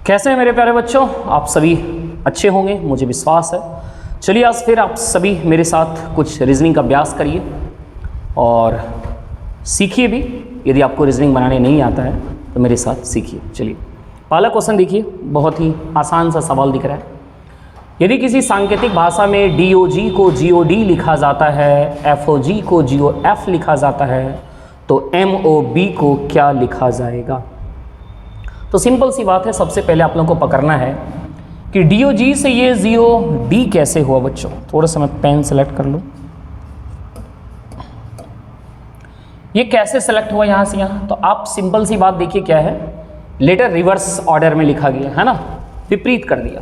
कैसे हैं मेरे प्यारे बच्चों? आप सभी अच्छे होंगे, मुझे विश्वास है। चलिए आज फिर आप सभी मेरे साथ कुछ रीजनिंग का अभ्यास करिए और सीखिए भी। यदि आपको रीजनिंग बनाने नहीं आता है तो मेरे साथ सीखिए। चलिए पहला क्वेश्चन देखिए, बहुत ही आसान सा सवाल दिख रहा है। यदि किसी सांकेतिक भाषा में DOG को GOD लिखा जाता है, FOG को GOF लिखा जाता है, तो MOB को क्या लिखा जाएगा? तो सिंपल सी बात है, सबसे पहले आप लोगों को पकड़ना है कि DOG से ये GOD कैसे हुआ बच्चों। थोड़ा सा मैं पेन सेलेक्ट कर लूँ। ये कैसे सेलेक्ट हुआ यहाँ से यहाँ? तो आप सिंपल सी बात देखिए क्या है, लेटर रिवर्स ऑर्डर में लिखा गया है ना, विपरीत कर दिया।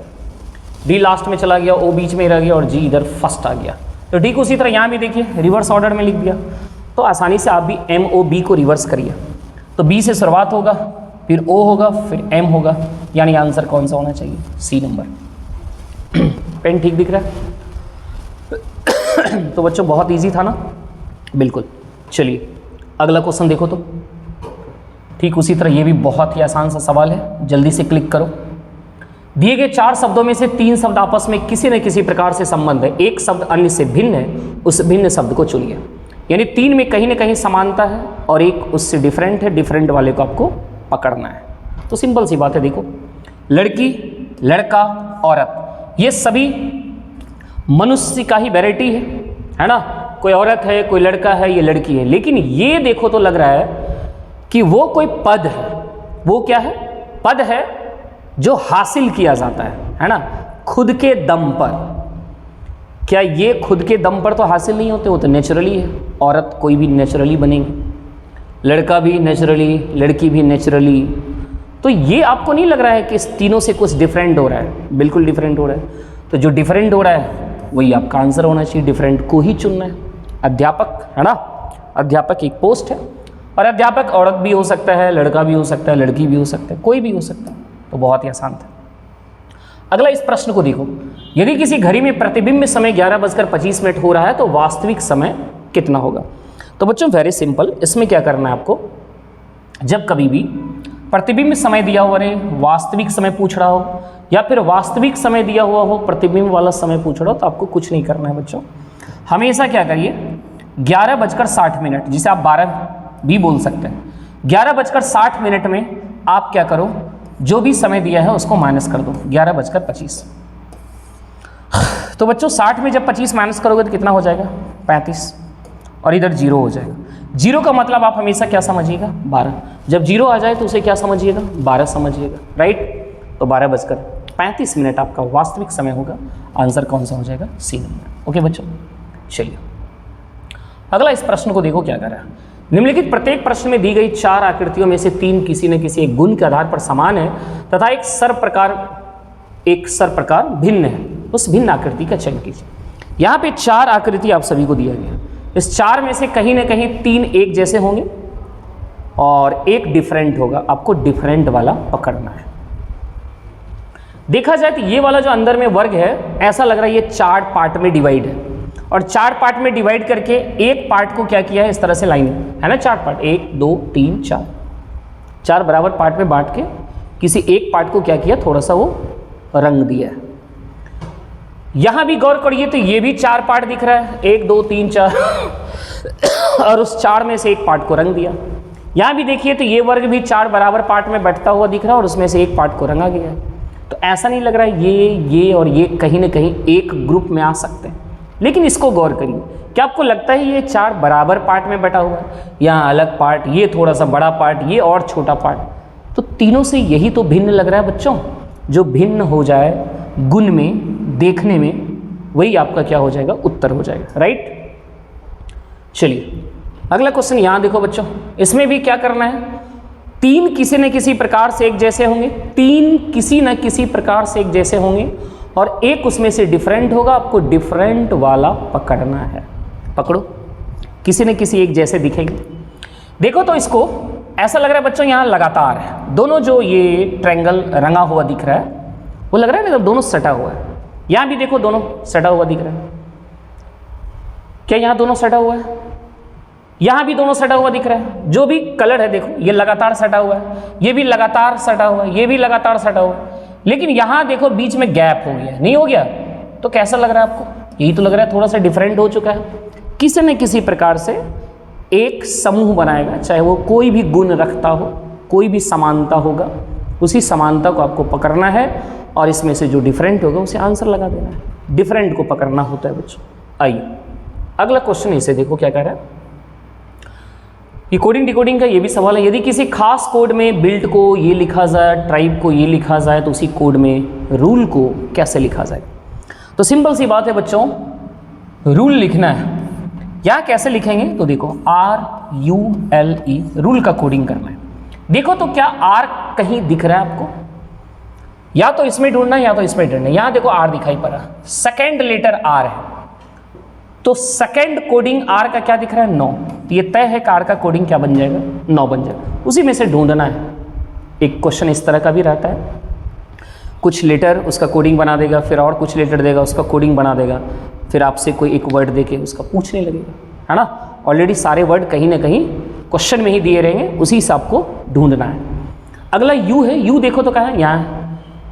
D लास्ट में चला गया, O बीच में रह गया और G इधर फर्स्ट आ गया। तो D को उसी तरह यहाँ भी देखिए रिवर्स ऑर्डर में लिख दिया। तो आसानी से आप भी MOB को रिवर्स करिए। तो B से शुरुआत होगा, फिर O होगा, फिर M होगा, यानी आंसर कौन सा होना चाहिए? C number. पेन ठीक दिख रहा है? तो बच्चों बहुत इजी था ना? बिल्कुल। चलिए अगला क्वेश्चन देखो। तो ठीक उसी तरह ये भी बहुत ही आसान सा सवाल है, जल्दी से क्लिक करो। दिए गए 4 शब्दों में से 3 शब्द आपस में किसी न किसी प्रकार से संबंध है, एक शब्द अन्य से भिन्न है, उस भिन्न शब्द को चुनिए। यानी 3 में कहीं ना कहीं समानता है और एक उससे डिफरेंट है, डिफरेंट वाले को आपको पकड़ना है। तो सिंपल सी बात है, देखो लड़की, लड़का, औरत, ये सभी मनुष्य का ही वैरायटी है ना। कोई औरत है, कोई लड़का है, ये लड़की है। लेकिन ये देखो तो लग रहा है कि वो कोई पद है। वो क्या है? पद है जो हासिल किया जाता है ना, खुद के दम पर। क्या ये खुद के दम पर तो हासिल नहीं होते, वो तो नेचुरली है। औरत कोई भी नेचुरली बनेगी, लड़का भी नेचुरली, लड़की भी नेचुरली। तो ये आपको नहीं लग रहा है कि इस तीनों से कुछ डिफरेंट हो रहा है? बिल्कुल डिफरेंट हो रहा है। तो जो डिफरेंट हो रहा है वही आपका आंसर होना चाहिए, डिफरेंट को ही चुनना है। अध्यापक है ना, अध्यापक एक पोस्ट है और अध्यापक औरत भी हो सकता है, लड़का भी हो सकता है, लड़की भी हो सकता है, कोई भी हो सकता है। तो बहुत ही आसान था। अगला इस प्रश्न को देखो, यदि किसी घड़ी में प्रतिबिंब समय 11:25 हो रहा है तो वास्तविक समय कितना होगा? तो बच्चों वेरी सिंपल, इसमें क्या करना है आपको, जब कभी भी प्रतिबिंब समय दिया हुआ रहे, वास्तविक समय पूछ रहा हो या फिर वास्तविक समय दिया हुआ हो, प्रतिबिंब वाला समय पूछ रहा हो, तो आपको कुछ नहीं करना है बच्चों। हमेशा क्या करिए, 11:60, जिसे आप 12 भी बोल सकते हैं, 11:60 में आप क्या करो, जो भी समय दिया है उसको माइनस कर दो, 11:25। तो बच्चों 60 में जब 25 माइनस करोगे तो कितना हो जाएगा? 35, और इधर 0 हो जाएगा। 0 का मतलब आप हमेशा क्या समझिएगा? 12। जब 0 आ जाए तो उसे क्या समझिएगा? 12 समझिएगा, राइट। तो 12:35 आपका वास्तविक समय होगा। आंसर कौन सा हो जाएगा? C number. ओके बच्चों, चलिए अगला इस प्रश्न को देखो क्या कर रहा है। निम्नलिखित प्रत्येक प्रश्न में दी गई 4 आकृतियों में से 3 किसी न किसी एक गुण के आधार पर समान है तथा एक सर प्रकार भिन्न है, उस भिन्न आकृति का चयन कीजिए। यहाँ पे 4 आकृति आप सभी को दिया गया। इस 4 में से कहीं ना कहीं 3 एक जैसे होंगे और एक डिफरेंट होगा। आपको डिफरेंट वाला पकड़ना है। देखा जाए तो ये वाला जो अंदर में वर्ग है, ऐसा लग रहा है ये 4 पार्ट में डिवाइड है और 4 पार्ट में डिवाइड करके एक पार्ट को क्या किया है, इस तरह से लाइन है ना, 4 पार्ट, 1 2 3 4, 4 बराबर पार्ट में बांट के किसी एक पार्ट को क्या किया, थोड़ा सा वो रंग दिया है। यहां भी गौर करिए तो ये भी 4 पार्ट दिख रहा है, 1 2 3 4 और उस 4 में से एक पार्ट को रंग दिया। यहां भी देखिए तो ये वर्ग भी 4 बराबर पार्ट में बंटता हुआ दिख रहा है और उसमें से एक पार्ट को रंगा गया है। तो ऐसा नहीं लग रहा है ये और ये कहीं ना कहीं एक ग्रुप में आ सकते हैं। लेकिन इसको गौर करिए, क्या आपको लगता है ये 4 बराबर पार्ट में बटा हुआ है? यहाँ अलग पार्ट, ये थोड़ा सा बड़ा पार्ट, ये और छोटा पार्ट। तो तीनों से यही तो भिन्न लग रहा है बच्चों। जो भिन्न हो जाए गुण में, देखने में, वही आपका क्या हो जाएगा? उत्तर हो जाएगा, राइट। चलिए अगला क्वेश्चन यहाँ देखो बच्चों, इसमें भी क्या करना है, 3 किसी न किसी प्रकार से एक जैसे होंगे, 3 किसी न किसी प्रकार से एक जैसे होंगे और एक उसमें से डिफरेंट होगा। आपको डिफरेंट वाला पकड़ना है। पकड़ो, किसी न किसी एक जैसे दिखेंगे। देखो तो इसको ऐसा लग रहा है बच्चों, यहाँ लगातार है दोनों। जो ये ट्रायंगल रंगा हुआ दिख रहा है वो लग रहा है ना, दोनों सटा हुआ है। यहाँ भी देखो दोनों सटा हुआ दिख रहा है। क्या यहाँ दोनों सटा हुआ है? यहां भी दोनों सटा हुआ दिख रहा है, जो भी कलर है देखो ये लगातार सटा हुआ है, ये भी लगातार सटा हुआ है, ये भी लगातार सटा हुआ है, लेकिन यहां देखो बीच में गैप हो गया, नहीं हो गया? तो कैसा लग रहा है आपको? यही तो लग रहा है थोड़ा सा डिफरेंट हो चुका है। किसी न किसी प्रकार से एक समूह बनाएगा, चाहे वो कोई भी गुण रखता हो, कोई भी समानता होगा, उसी समानता को आपको पकड़ना है और इसमें से जो डिफरेंट होगा उसे आंसर लगा देना है। डिफरेंट को पकड़ना होता है बच्चों। आइए अगला क्वेश्चन इसे देखो क्या कह रहा है। ये कोडिंग डिकोडिंग का ये भी सवाल है। यदि किसी खास कोड में बिल्ट को ये लिखा जाए, ट्राइब को ये लिखा जाए, तो उसी कोड में रूल को कैसे लिखा जाए? तो सिंपल सी बात है बच्चों, रूल लिखना है। या कैसे लिखेंगे? तो देखो RULE, रूल का कोडिंग करना है। देखो तो क्या R कहीं दिख रहा है आपको? या तो इसमें ढूंढना है या तो इसमें ढूंढना है। यहां देखो R दिखाई पड़ रहा, सेकेंड लेटर R है, तो सेकेंड कोडिंग R का क्या दिख रहा है? 9। तो ये तय है कि R का कोडिंग क्या बन जाएगा? 9 बन जाएगा। उसी में से ढूंढना है। एक क्वेश्चन इस तरह का भी रहता है, कुछ लेटर उसका कोडिंग बना देगा, फिर और कुछ लेटर देगा उसका कोडिंग बना देगा, फिर आपसे कोई एक वर्ड देके उसका पूछने लगेगा, है ना। ऑलरेडी सारे वर्ड कहीं ना कहीं क्वेश्चन में ही दिए रहेंगे, उसी हिसाब को ढूंढना है। अगला यू है। यू देखो तो कहाँ है? यहाँ है।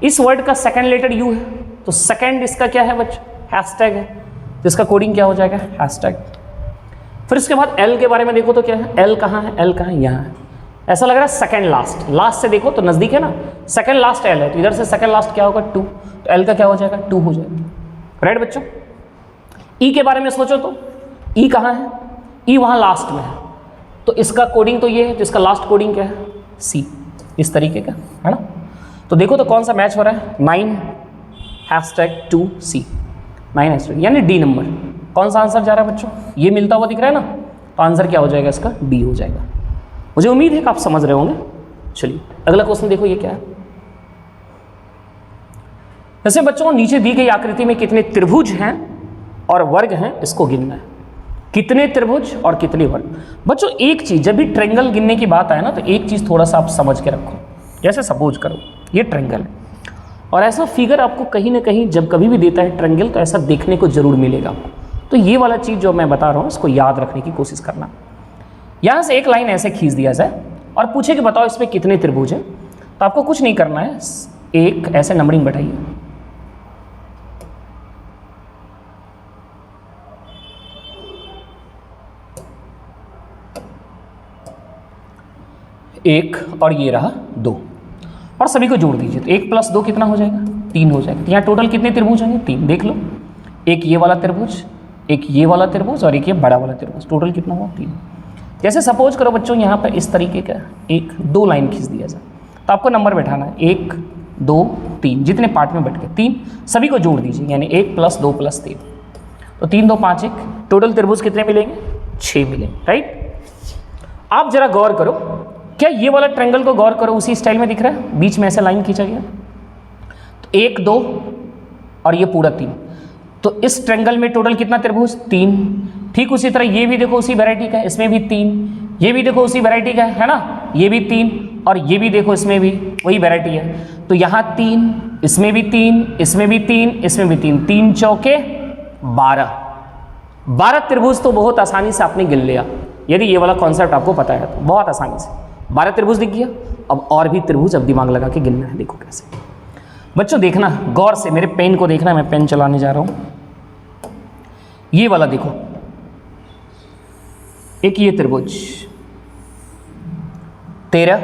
इस वर्ड का सेकेंड लेटर यू है, तो सेकेंड इसका क्या है बच्चों? हैशटैग है, तो इसका कोडिंग क्या हो जाएगा? हैशटैग। फिर इसके बाद एल के बारे में देखो तो क्या है? एल कहाँ है? एल कहाँ है? यहाँ है। ऐसा लग रहा है सेकेंड लास्ट, लास्ट से देखो तो नजदीक है ना, सेकेंड लास्ट एल है, तो इधर से सेकेंड लास्ट क्या होगा? 2, तो एल का क्या हो जाएगा? 2 हो जाएगा। राइट बच्चों। ई के बारे में सोचो तो ई कहाँ है? ई वहाँ लास्ट में है, तो इसका कोडिंग तो ये है, तो इसका लास्ट कोडिंग क्या है? सी। इस तरीके का है ना। तो देखो तो कौन सा मैच हो रहा है? 9#2C, 9#, यानी डी नंबर। कौन सा आंसर जा रहा है बच्चों? ये मिलता हुआ दिख रहा है ना, तो आंसर क्या हो जाएगा इसका? डी हो जाएगा। मुझे उम्मीद है कि आप समझ रहे होंगे। चलिए अगला क्वेश्चन देखो, ये क्या है। जैसे बच्चों नीचे दी गई आकृति में कितने त्रिभुज हैं और वर्ग हैं, इसको गिनना है। कितने त्रिभुज और कितने वर्ग? बच्चों एक चीज, जब भी ट्रायंगल गिनने की बात आए ना, तो एक चीज थोड़ा सा आप समझ के रखो। जैसे सपोज करो ये ट्रायंगल है, और ऐसा फिगर आपको कहीं ना कहीं जब कभी भी देता है ट्रायंगल, तो ऐसा देखने को जरूर मिलेगा। तो ये वाला चीज जो मैं बता रहा हूँ, इसको याद रखने की कोशिश करना। यहाँ से एक लाइन ऐसे खींच दिया जाए और पूछे कि बताओ इसमें कितने त्रिभुज हैं, तो आपको कुछ नहीं करना है, एक ऐसे नंबरिंग बैठाइए। एक और ये रहा 2, और सभी को जोड़ दीजिए, तो 1 + 2 कितना हो जाएगा? 3 हो जाएगा। तो यहाँ टोटल कितने त्रिभुज होंगे? 3। देख लो, एक ये वाला त्रिभुज, एक ये वाला त्रिभुज और एक ये बड़ा वाला त्रिभुज, टोटल कितना हुआ? 3। जैसे सपोज करो बच्चों यहाँ पर इस तरीके का 1-2 लाइन खींच दिया जाए, तो आपको नंबर बैठाना है 1 2 3, जितने पार्ट में बैठ गए 3, सभी को जोड़ दीजिए, यानी 1 + 2 + 3, तो 3 2 5 1, टोटल त्रिभुज कितने मिलेंगे? 6 मिलेंगे। राइट। आप जरा गौर करो, क्या ये वाला ट्रायंगल को गौर करो, उसी स्टाइल में दिख रहा है, बीच में ऐसे लाइन खींचा गया, तो 1 2 और ये पूरा 3, तो इस ट्रायंगल में टोटल कितना त्रिभुज? 3। ठीक उसी तरह ये भी देखो उसी वैरायटी का है, इसमें भी 3, ये भी देखो उसी वैरायटी का है ना, ये भी 3, और ये भी देखो इसमें भी वही वैरायटी है, तो यहाँ 3, इसमें भी 3, इसमें भी 3, इसमें भी 3, 3 चौके 12 त्रिभुज तो बहुत आसानी से आपने गिन लिया, यदि ये वाला कॉन्सेप्ट आपको पता है तो बहुत आसानी से 12 त्रिभुज दिख गया। अब और भी त्रिभुज अब दिमाग लगा के गिनना है। देखो कैसे बच्चों, देखना गौर से, मेरे पेन को देखना, मैं पेन चलाने जा रहा हूं। ये वाला देखो, एक ये त्रिभुज 13,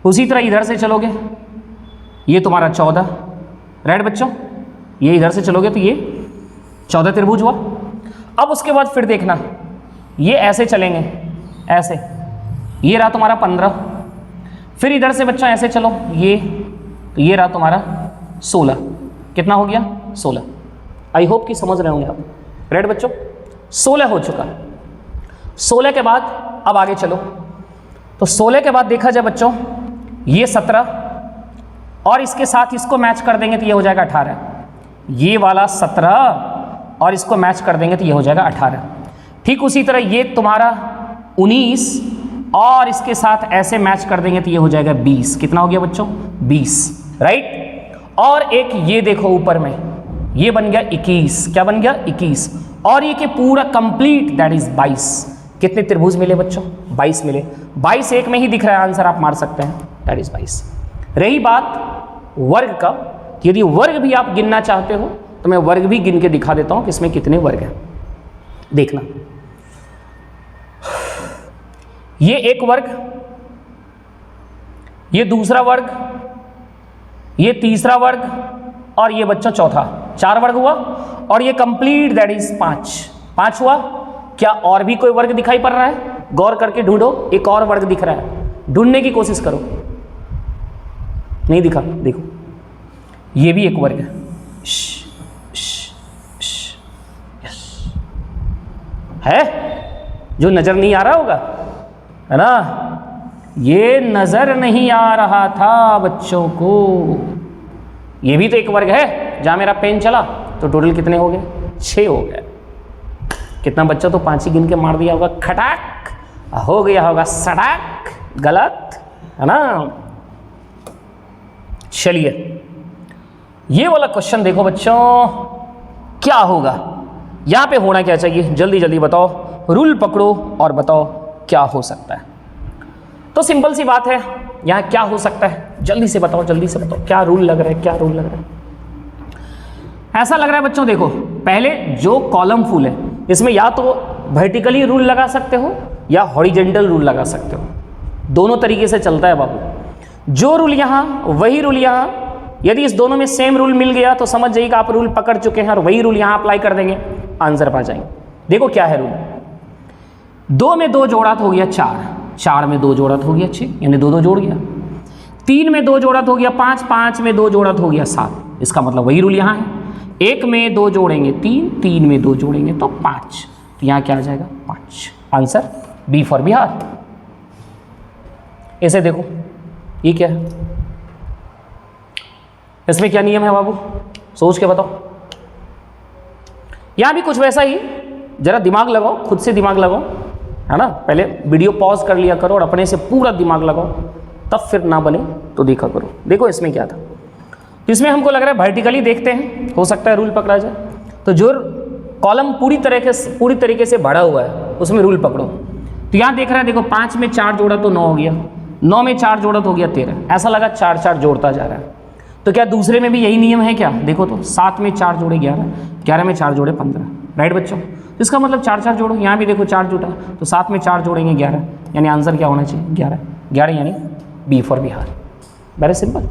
उसी तरह इधर से चलोगे ये तुम्हारा 14। राइट बच्चों, ये इधर से चलोगे तो ये 14 त्रिभुज हुआ। अब उसके बाद फिर देखना, ये ऐसे चलेंगे, ऐसे, ये रहा तुम्हारा 15, फिर इधर से बच्चों ऐसे चलो, तो ये रहा तुम्हारा 16, कितना हो गया? 16। आई होप कि समझ रहे होंगे आप। राइट बच्चों, 16 हो चुका। 16 के बाद अब आगे चलो, तो 16 के बाद देखा जाए बच्चों, ये 17 और इसके साथ इसको मैच कर देंगे तो ये हो जाएगा 18, ये वाला 17 और इसको मैच कर देंगे तो ये हो जाएगा 18। ठीक उसी तरह ये तुम्हारा 19 और इसके साथ ऐसे मैच कर देंगे तो ये हो जाएगा 20। कितना हो गया बच्चों? 20। राइट। और एक ये देखो ऊपर में, ये बन गया 21। क्या बन गया? 21। और ये के पूरा कंप्लीट, दैट इज 22। कितने त्रिभुज मिले बच्चों? 22 मिले। 22 एक में ही दिख रहा है आंसर, आप मार सकते हैं, दैट इज 22। रही बात वर्ग का, यदि वर्ग भी आप गिनना चाहते हो तो मैं वर्ग भी गिन के दिखा देता हूं कि इसमें कितने वर्ग हैं। देखना, ये एक वर्ग, ये दूसरा वर्ग, ये तीसरा वर्ग और ये बच्चों चौथा, 4 वर्ग हुआ। और ये कंप्लीट दैट इज 5 हुआ। क्या और भी कोई वर्ग दिखाई पड़ रहा है? गौर करके ढूंढो, एक और वर्ग दिख रहा है, ढूंढने की कोशिश करो। नहीं दिखा? देखो ये भी एक वर्ग है। है जो नजर नहीं आ रहा होगा, है ना? ये नजर नहीं आ रहा था बच्चों को। ये भी तो एक वर्ग है। जहां मेरा पेन चला तो टोटल कितने हो गए? 6 हो गए। कितना बच्चा तो 5 ही गिन के मार दिया होगा, खटाक हो गया होगा सड़ाक, गलत है ना? चलिए ये वाला क्वेश्चन देखो बच्चों, क्या होगा यहां पे? होना क्या चाहिए? जल्दी जल्दी बताओ, रूल पकड़ो और बताओ क्या हो सकता है। तो सिंपल सी बात है, यहां क्या हो सकता है? जल्दी से बताओ, जल्दी से बताओ, क्या रूल लग रहा है, क्या रूल लग रहा है? ऐसा लग रहा है बच्चों, देखो पहले जो कॉलम फुल है इसमें या तो वर्टिकली रूल लगा सकते हो या हॉरिजेंटल रूल लगा सकते हो, दोनों तरीके से चलता है बाबू। जो रूल यहाँ वही रूल यहाँ, यदि इस दोनों में सेम रूल मिल गया तो समझ जाइए कि आप रूल पकड़ चुके हैं और वही रूल यहाँ अप्लाई कर देंगे, आंसर पा जाएंगे। देखो क्या है रूल, 2 में 2 जोड़ा तो हो गया 4, 4 में 2 जोड़ा तो हो गया 6, यानी 2 जोड़ गया। 3 में 2 जोड़ा तो हो गया 5, 5 में 2 जोड़ा तो हो गया 7, इसका मतलब वही रूल यहाँ है। 1 में 2 जोड़ेंगे 3, 3 में 2 जोड़ेंगे तो 5, तो यहाँ क्या आ जाएगा? 5। Answer B for Bihar. ऐसे देखो ये क्या है, इसमें क्या नियम है बाबू, सोच के बताओ। यहां भी कुछ वैसा ही, जरा दिमाग लगाओ, खुद से दिमाग लगाओ, है ना? पहले वीडियो पॉज कर लिया करो और अपने से पूरा दिमाग लगाओ, तब फिर ना बने तो देखा करो। देखो इसमें क्या था, तो इसमें हमको लग रहा है वर्टिकली देखते हैं, हो सकता है रूल पकड़ा जाए। तो जो कॉलम पूरी तरीके से भरा हुआ है उसमें रूल पकड़ो। तो यहाँ देख रहा है, देखो 5 में 4 जोड़ा तो 9 हो गया, 9 में 4 जोड़ा तो हो गया 13, ऐसा लगा 4 4 जोड़ता जा रहा है। तो क्या दूसरे में भी यही नियम है क्या? देखो तो 7 में 4 जोड़े 11, 11 में 4 जोड़े 15, राइट बच्चों? तो इसका मतलब 4 4 जोड़ो, यहाँ भी देखो 4 जुटा, तो 7 में 4 जोड़ेंगे 11, यानी आंसर क्या होना चाहिए? 11 यानी B for Bihar. Very simple.